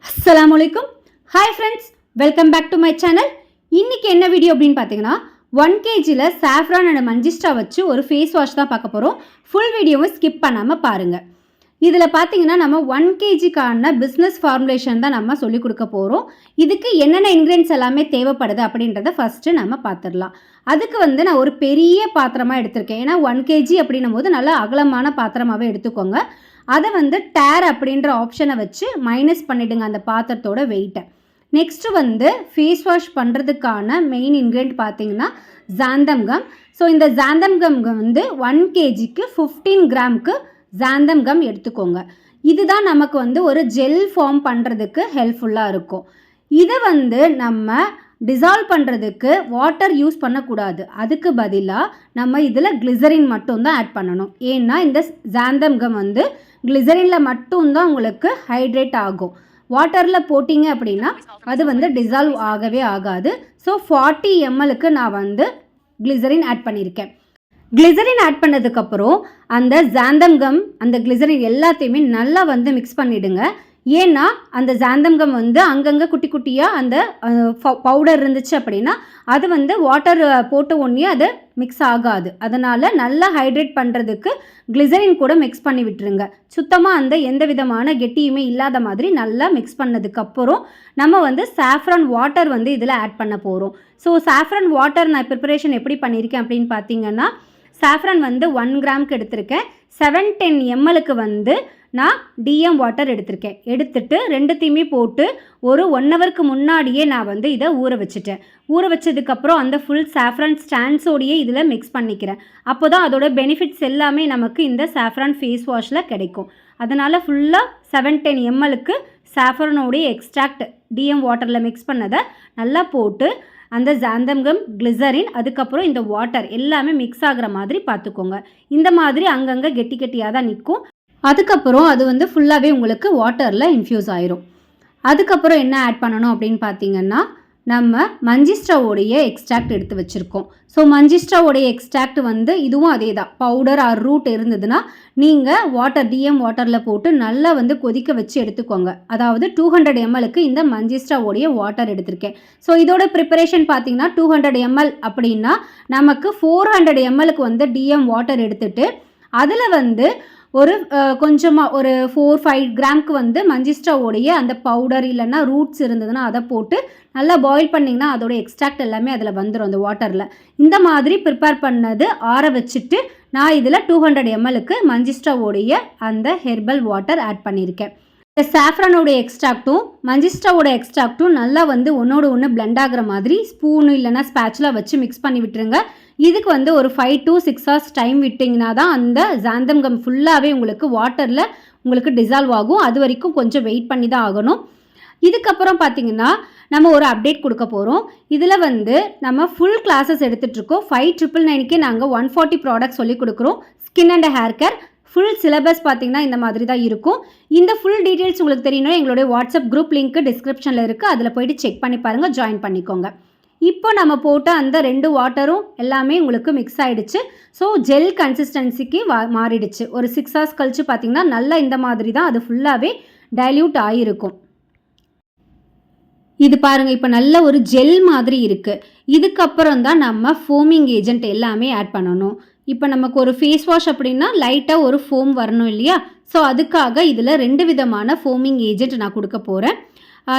Assalamualaikum. Hi friends, welcome back to my channel. இன்னைக்கு என்ன video அப்படினு பாத்தீங்கன்னா 1 kgல saffron and manjistha வச்சு ஒரு ஃபேஸ் வாஷ் தான் பார்க்க போறோம். ஃபுல் வீடியோவை ஸ்கிப் பண்ணாம பாருங்க. இதுல பாத்தீங்கன்னா நம்ம 1 kg கான business formulation தான் நம்ம சொல்லி கொடுக்க போறோம். இதுக்கு என்னென்ன ingredients எல்லாமே தேவைப்படுது அப்படின்றத ஃபர்ஸ்ட் நம்ம பாத்துறலாம். அதுக்கு நான் ஒரு பெரிய பாத்திரமா எடுத்துர்க்கேன். ஏனா 1 kg அப்படினும்போது நல்ல அகலமான பாத்திரமாவே எடுத்துக்கோங்க. அதை டேர் அப்படின்ற ஆப்ஷனை வச்சு மைனஸ் பண்ணிடுங்க அந்த பாத்திரத்தோட வெயிட்டை. நெக்ஸ்ட் ஃபேஸ் வாஷ் பண்ணுறதுக்கான மெயின் இன்க்ரீடியன்ட் பார்த்தீங்கன்னா ஜாந்தம் கம். ஸோ இந்த ஜாந்தம் கம் 1 kgக்கு 15 கிராமுக்கு ஜாந்தம் கம் எடுத்துக்கோங்க. இதுதான் நமக்கு ஒரு ஜெல் ஃபார்ம் பண்ணுறதுக்கு ஹெல்ப்ஃபுல்லாக இருக்கும். இதை நம்ம டிசால்வ் பண்ணுறதுக்கு வாட்டர் யூஸ் பண்ணக்கூடாது. அதுக்கு பதிலாக நம்ம இதில் கிளிசரின் மட்டும்தான் ஆட் பண்ணணும். ஏன்னா இந்த ஜாந்தம் கம் கிளிசரினில் மட்டும்தான் உங்களுக்கு ஹைட்ரேட் ஆகும். வாட்டரில் போட்டிங்க அப்படின்னா அது டிசால்வ் ஆகவே ஆகாது. ஸோ 40 mlக்கு நான் கிளிசரின் ஆட் பண்ணியிருக்கேன். கிளிசரின் ஆட் பண்ணதுக்கப்புறம் அந்த ஜாந்தம் கம் அந்த கிளிசரின் எல்லாத்தையுமே நல்லா மிக்ஸ் பண்ணிவிடுங்க. ஏன்னா அந்த ஜாந்தம் கம் அங்கங்கே குட்டி குட்டியாக அந்த பவுடர் இருந்துச்சு அப்படின்னா அது வாட்டர் போட்ட உடனே அது மிக்ஸ் ஆகாது. அதனால் நல்லா ஹைட்ரேட் பண்ணுறதுக்கு கிளிசரின் கூட மிக்ஸ் பண்ணி விட்டுருங்க. சுத்தமாக அந்த எந்த விதமான கெட்டியுமே இல்லாத மாதிரி நல்லா மிக்ஸ் பண்ணதுக்கப்புறம் நம்ம சாஃப்ரான் வாட்டர் இதில் ஆட் பண்ண போகிறோம். ஸோ சாஃப்ரான் வாட்டர் நான் ப்ரிப்பரேஷன் எப்படி பண்ணியிருக்கேன் அப்படின்னு பார்த்தீங்கன்னா சாஃப்ரான் 1 கிராமுக்கு எடுத்திருக்கேன். 710 mlக்கு நான் டிஎம் வாட்டர் எடுத்திருக்கேன். எடுத்துட்டு ரெண்டுத்தையுமே போட்டு ஒரு 1 ஹவருக்கு முன்னாடியே நான் இதை ஊற வச்சுட்டேன். ஊற வச்சதுக்கப்புறம் அந்த ஃபுல் சாஃப்ரான் ஸ்டாண்ட்ஸோடையே இதில் மிக்ஸ் பண்ணிக்கிறேன். அப்போ தான் அதோட பெனிஃபிட்ஸ் எல்லாமே நமக்கு இந்த சாஃப்ரான் ஃபேஸ் வாஷில் கிடைக்கும். அதனால் ஃபுல்லாக 710 mlக்கு சாஃப்ரானோடைய எக்ஸ்ட்ராக்ட் டிஎம் வாட்டரில் மிக்ஸ் பண்ணதை நல்லா போட்டு அந்த ஜாந்தம் கம் கிளிசரின் அதுக்கப்புறம் இந்த வாட்டர் எல்லாமே மிக்ஸ் ஆகிற மாதிரி பார்த்துக்கோங்க. இந்த மாதிரி அங்கங்கே கெட்டி கெட்டியாக தான் நிற்கும். அதுக்கப்புறம் அது ஃபுல்லாகவே உங்களுக்கு வாட்டரில் இன்ஃப்யூஸ் ஆயிரும். அதுக்கப்புறம் என்ன ஆட் பண்ணணும் அப்படின்னு பார்த்தீங்கன்னா நம்ம மஞ்சிஸ்டாவோடைய எக்ஸ்ட்ராக்ட் எடுத்து வச்சுருக்கோம். ஸோ மஞ்சிஸ்டாவோடைய எக்ஸ்ட்ராக்ட் இதுவும் அதே தான். பவுடர் ஆர் ரூட் இருந்ததுன்னா நீங்கள் வாட்டர் டிஎம் வாட்டரில் போட்டு நல்லா கொதிக்க வச்சு எடுத்துக்கோங்க. அதாவது 200 mlக்கு இந்த மஞ்சிஸ்டாவோடைய வாட்டர் எடுத்திருக்கேன். ஸோ இதோட ப்ரிப்பரேஷன் பார்த்தீங்கன்னா 200 ml அப்படின்னா நமக்கு 400 mlக்கு டிஎம் வாட்டர் எடுத்துட்டு அதில் ஒரு கொஞ்சமாக ஒரு 4-5 கிராமுக்கு மஞ்சிஸ்டாவோடைய அந்த பவுடர் இல்லைன்னா ரூட்ஸ் இருந்ததுன்னா அதை போட்டு நல்லா பாயில் பண்ணிங்கன்னா அதோட எக்ஸ்ட்ராக்ட் எல்லாமே அதில் வந்துடும் அந்த வாட்டரில். இந்த மாதிரி ப்ரிப்பேர் பண்ணது ஆற வச்சுட்டு நான் இதில் 200 mlக்கு மஞ்சிஸ்டாவோடைய அந்த ஹெர்பல் வாட்டர் ஆட் பண்ணியிருக்கேன். இந்த சாஃப்ரானோடைய எக்ஸ்ட்ராக்டும் மஞ்சிஸ்டாவோட எக்ஸ்ட்ராக்டும் நல்லா ஒன்றோடு ஒன்று பிளெண்ட் ஆகிற மாதிரி ஸ்பூனு இல்லைன்னா ஸ்பேட்சில் வச்சு மிக்ஸ் பண்ணி விட்டுருங்க. இதுக்கு ஒரு 5 to 6 hours டைம் விட்டிங்கன்னா தான் அந்த ஜாந்தம் கம் ஃபுல்லாகவே உங்களுக்கு வாட்டரில் உங்களுக்கு டிசால்வ் ஆகும். அது வரைக்கும் கொஞ்சம் வெயிட் பண்ணி தான் ஆகணும். இதுக்கப்புறம் பார்த்தீங்கன்னா நம்ம ஒரு அப்டேட் கொடுக்க போகிறோம். இதில் நம்ம ஃபுல் கிளாஸஸ் எடுத்துகிட்ருக்கோம். 5999க்கே நாங்கள் 140 ப்ராடக்ட்ஸ் சொல்லி கொடுக்குறோம். Skin and hair care full syllabus பார்த்தீங்கன்னா இந்த மாதிரி தான் இருக்கும். இந்த ஃபுல் டீட்டெயில்ஸ் உங்களுக்கு தெரியணும் எங்களுடைய வாட்ஸ்அப் குரூப் லிங்க் டிஸ்கிரிப்ஷனில் இருக்குது. அதில் போய்ட்டு செக் பண்ணி பாருங்கள், ஜாயின் பண்ணிக்கோங்க. இப்போ நம்ம போட்ட அந்த 2 வாட்டரும் எல்லாமே உங்களுக்கு மிக்ஸ் ஆகிடுச்சு. ஸோ ஜெல் கன்சிஸ்டன்சிக்கு மாறிடுச்சு. ஒரு 6 hours கழிச்சு பார்த்தீங்கன்னா நல்லா இந்த மாதிரி தான் அது ஃபுல்லாகவே டைல்யூட் ஆகிருக்கும். இது பாருங்கள், இப்போ நல்ல ஒரு ஜெல் மாதிரி இருக்குது. இதுக்கப்புறம் தான் நம்ம ஃபோமிங் ஏஜென்ட் எல்லாமே ஆட் பண்ணணும். இப்போ நமக்கு ஒரு ஃபேஸ் வாஷ் அப்படின்னா லைட்டாக ஒரு ஃபோம் வரணும் இல்லையா? ஸோ அதுக்காக இதில் 2 விதமான ஃபோமிங் ஏஜென்ட் நான் கொடுக்க போகிறேன்.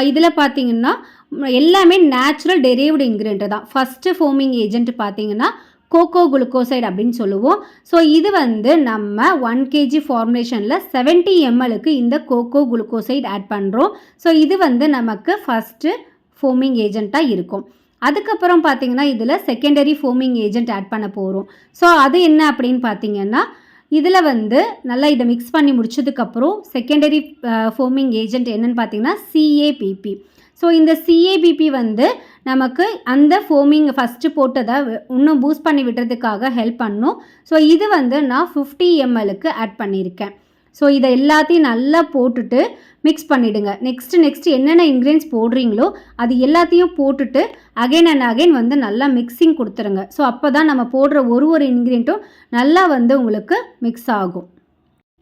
இதில் பார்த்தீங்கன்னா எல்லாமே நேச்சுரல் டெரைவ்டு இன்க்ரீடியன்ட் தான். ஃபஸ்ட்டு ஃபோமிங் ஏஜென்ட் பார்த்தீங்கன்னா கோகோ குளுக்கோசைடு அப்படின்னு சொல்லுவோம். ஸோ இது நம்ம 1 kg ஃபார்முலேஷனில் 70 mlக்கு இந்த கோகோ குளுக்கோசைடு ஆட் பண்ணுறோம். ஸோ இது நமக்கு ஃபஸ்ட்டு ஃபோமிங் ஏஜென்ட்டாக இருக்கும். அதுக்கப்புறம் பார்த்தீங்கன்னா இதில் செகண்டரி ஃபோமிங் ஏஜென்ட் ஆட் பண்ண போகிறோம். ஸோ அது என்ன அப்படின்னு பார்த்தீங்கன்னா இதில் நல்லா இதை மிக்ஸ் பண்ணி முடிச்சதுக்கப்புறம் செகண்டரி ஃபோமிங் ஏஜென்ட் என்னென்னு பார்த்தீங்கன்னா CAPP. ஸோ இந்த CAPP நமக்கு அந்த ஃபோமிங் ஃபஸ்ட்டு போட்டதை இன்னும் பூஸ்ட் பண்ணி விடுறதுக்காக ஹெல்ப் பண்ணும். ஸோ இது நான் 50 mlக்கு ஆட் பண்ணியிருக்கேன். ஸோ இதை எல்லாத்தையும் நல்லா போட்டுட்டு மிக்ஸ் பண்ணிவிடுங்க. நெக்ஸ்ட் என்னென்ன இன்க்ரீடியன்ஸ் போடுறீங்களோ அது எல்லாத்தையும் போட்டுட்டு அகைன் அண்ட் அகைன் நல்லா மிக்சிங் கொடுத்துருங்க. ஸோ அப்போ தான் நம்ம போடுற ஒரு இன்க்ரீடியண்ட்டும் நல்லா உங்களுக்கு மிக்ஸ் ஆகும்.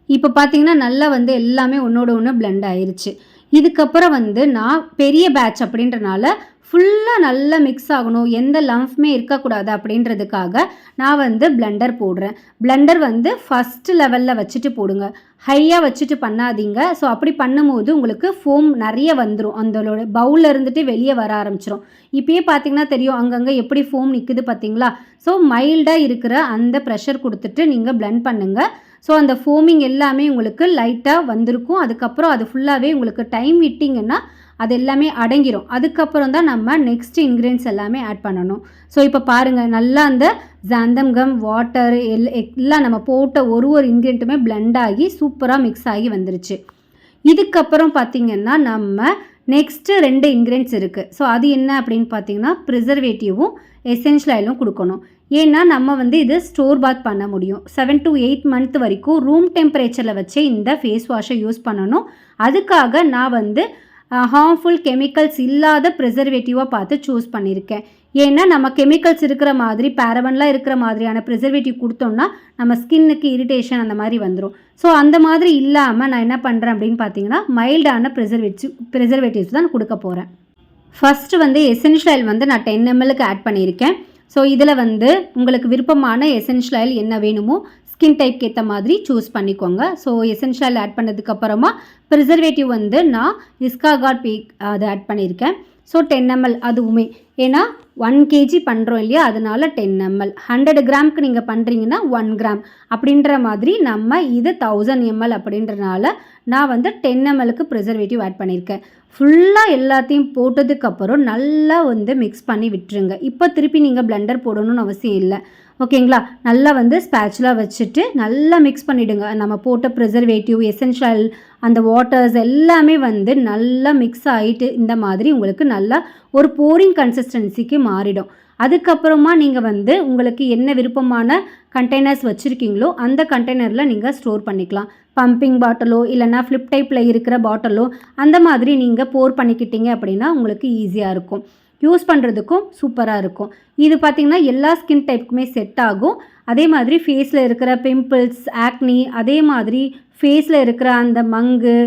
இப்போ பார்த்தீங்கன்னா நல்லா எல்லாமே ஒன்றோட ஒன்று பிளெண்ட் ஆயிருச்சு. இதுக்கப்புறம் வந்து நான் பெரிய பேட்ச் அப்படின்றனால ஃபுல்லாக நல்லா மிக்ஸ் ஆகணும், எந்த லம்ஃப்மே இருக்கக்கூடாது அப்படின்றதுக்காக நான் வந்து பிளெண்டர் போடுறேன். பிளெண்டர் வந்து ஃபஸ்ட்டு லெவலில் வச்சுட்டு போடுங்க, ஹையாக வச்சுட்டு பண்ணாதீங்க. ஸோ அப்படி பண்ணும்போது உங்களுக்கு ஃபோம் நிறைய வந்துடும், அந்த பவுலில் இருந்துட்டு வெளியே வர ஆரம்பிச்சிடும். இப்போயே பார்த்தீங்கன்னா தெரியும் அங்கங்கே எப்படி ஃபோம் நிற்குது பார்த்தீங்களா. ஸோ மைல்டாக இருக்கிற அந்த ப்ரெஷர் கொடுத்துட்டு நீங்கள் பிளெண்ட் பண்ணுங்கள். ஸோ அந்த ஃபோமிங் எல்லாமே உங்களுக்கு லைட்டாக வந்திருக்கும். அதுக்கப்புறம் அது ஃபுல்லாகவே உங்களுக்கு டைம் விட்டிங்கன்னா அது எல்லாமே அடங்கிடும். அதுக்கப்புறம் தான் நம்ம நெக்ஸ்ட் இன்க்ரீடியன்ஸ் எல்லாமே ஆட் பண்ணணும். ஸோ இப்போ பாருங்கள், நல்லா அந்த ஜாந்தம் கம், வாட்டர் எல்லாம் நம்ம போட்ட ஒரு இன்க்ரீடியண்ட்டுமே பிளெண்ட் ஆகி சூப்பராக மிக்ஸ் ஆகி வந்துருச்சு. இதுக்கப்புறம் பார்த்திங்கன்னா நம்ம நெக்ஸ்ட்டு 2 இன்க்ரீடியன்ட்ஸ் இருக்குது. ஸோ அது என்ன அப்படின்னு பார்த்தீங்கன்னா ப்ரிசர்வேட்டிவும் எசென்ஷியல் ஆயிலும் கொடுக்கணும். ஏன்னா நம்ம வந்து இது ஸ்டோர் பாத் பண்ண முடியும். 7 to 8 மந்த் வரைக்கும் ரூம் டெம்பரேச்சரில் வச்சு இந்த ஃபேஸ் வாஷை யூஸ் பண்ணணும். அதுக்காக நான் வந்து ஹார்ம்ஃபுல் கெமிக்கல்ஸ் இல்லாத ப்ரிசர்வேட்டிவாக பார்த்து சூஸ் பண்ணியிருக்கேன். ஏன்னா நம்ம கெமிக்கல்ஸ் இருக்கிற மாதிரி, பேரபன்லாம் இருக்கிற மாதிரியான ப்ரிசர்வேட்டிவ் கொடுத்தோம்னா நம்ம ஸ்கின்னுக்கு இரிட்டேஷன் அந்த மாதிரி வந்துடும். ஸோ அந்த மாதிரி இல்லாமல் நான் என்ன பண்ணுறேன் அப்படின்னு பார்த்தீங்கன்னா மைல்டான ப்ரிசர்வேட்டிவ்ஸ் தான் கொடுக்க போகிறேன். ஃபஸ்ட்டு வந்து எசென்ஷியல் ஆயில் வந்து நான் 10 ml ஆட் பண்ணியிருக்கேன். ஸோ இதில் வந்து உங்களுக்கு விருப்பமான எசென்ஷியல் ஆயில் என்ன வேணுமோ ஸ்கின் டைப்க்கு ஏற்ற மாதிரி சூஸ் பண்ணிக்கோங்க. ஸோ எசென்ஷியல் ஆயில் ஆட் பண்ணதுக்கப்புறமா ப்ரிசர்வேட்டிவ் வந்து நான் இஸ்காகார்ட் பீக் அது ஆட் பண்ணியிருக்கேன். ஸோ 10 ml அதுவுமே, ஏன்னா 1 kg பண்ணுறோம் இல்லையா, அதனால் 10 ml. 100 கிராமுக்கு நீங்கள் பண்ணுறீங்கன்னா 1 கிராம் அப்படின்ற மாதிரி நம்ம இது 1000 ml அப்படின்றனால நான் வந்து 10 mlக்கு ப்ரிசர்வேட்டிவ் ஆட் பண்ணியிருக்கேன். ஃபுல்லாக எல்லாத்தையும் போட்டதுக்கப்புறம் நல்லா வந்து மிக்ஸ் பண்ணி விட்டுருங்க. இப்போ திருப்பி நீங்கள் பிளெண்டர் போடணும்னு அவசியம் இல்லை, ஓகேங்களா. நல்லா வந்து ஸ்பேச்சுலா வச்சுட்டு நல்லா மிக்ஸ் பண்ணிவிடுங்க. நம்ம போட்ட ப்ரிசர்வேட்டிவ், எசென்ஷியல், அந்த வாட்டர்ஸ் எல்லாமே வந்து நல்லா மிக்ஸ் ஆகிட்டு இந்த மாதிரி உங்களுக்கு நல்லா ஒரு போரிங் கன்சிஸ்டன்சிக்கு மாறிடும். அதுக்கப்புறமா நீங்கள் வந்து உங்களுக்கு என்ன விருப்பமான கண்டெய்னர்ஸ் வச்சுருக்கீங்களோ அந்த கண்டெய்னரில் நீங்கள் ஸ்டோர் பண்ணிக்கலாம். பம்பிங் பாட்டிலோ இல்லைனா ஃப்ளிப் டைப்பில் இருக்கிற பாட்டிலோ அந்த மாதிரி நீங்கள் போர் பண்ணிக்கிட்டீங்க அப்படின்னா உங்களுக்கு ஈஸியாக இருக்கும், யூஸ் பண்ணுறதுக்கும் சூப்பராக இருக்கும். இது பார்த்திங்கன்னா எல்லா ஸ்கின் டைப்புக்குமே செட் ஆகும். அதே மாதிரி ஃபேஸில் இருக்கிற பிம்பிள்ஸ், ஆக்னி, அதே மாதிரி ஃபேஸில் இருக்கிற அந்த மங்கு,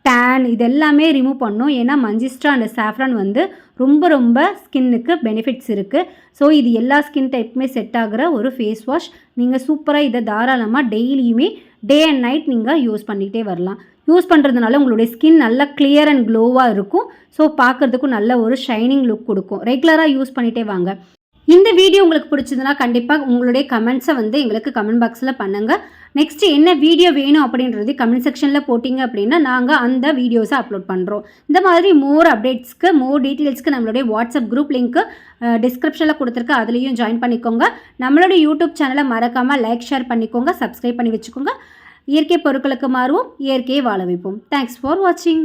டேன் இதெல்லாமே ரிமூவ் பண்ணும். ஏன்னா மஞ்சிஸ்ட்ரா அண்ட் சாஃப்ரான் வந்து ரொம்ப ரொம்ப ஸ்கின்னுக்கு பெனிஃபிட்ஸ் இருக்குது. ஸோ இது எல்லா ஸ்கின் டைப்புமே செட் ஆகிற ஒரு ஃபேஸ் வாஷ். நீங்கள் சூப்பராக இதை தாராளமாக டெய்லியுமே டே அண்ட் நைட் நீங்கள் யூஸ் பண்ணிக்கிட்டே வரலாம். யூஸ் பண்ணுறதுனால உங்களுடைய ஸ்கின் நல்லா கிளியர் அண்ட் க்ளோவாக இருக்கும். ஸோ பார்க்குறதுக்கும் நல்ல ஒரு ஷைனிங் லுக் கொடுக்கும். ரெகுலராக யூஸ் பண்ணிகிட்டே வாங்க. இந்த வீடியோ உங்களுக்கு பிடிச்சதுன்னா கண்டிப்பாக உங்களுடைய கமெண்ட்ஸை வந்து எங்களுக்கு கமெண்ட் பாக்ஸில் பண்ணுங்கள். நெக்ஸ்ட்டு என்ன வீடியோ வேணும் அப்படின்றது கமெண்ட் செக்ஷனில் போட்டிங்க அப்படின்னா நாங்கள் அந்த வீடியோஸை அப்லோட் பண்ணுறோம். இந்த மாதிரி மோர் அப்டேட்ஸ்க்கு, மோர் டீட்டெயில்ஸ்க்கு நம்மளுடைய வாட்ஸ்அப் குரூப் லிங்க்கு டிஸ்கிரிப்ஷனில் கொடுத்துருக்கு, அதுலேயும் ஜாயின் பண்ணிக்கோங்க. நம்மளுடைய யூடியூப் சேனலை மறக்காமல் லைக், ஷேர் பண்ணிக்கோங்க, சப்ஸ்கிரைப் பண்ணி வச்சுக்கோங்க. இயற்கை பொருட்களுக்கு மாறுவோம், இயற்கையை வாழ வைப்போம். தேங்க்ஸ் ஃபார் வாட்சிங்.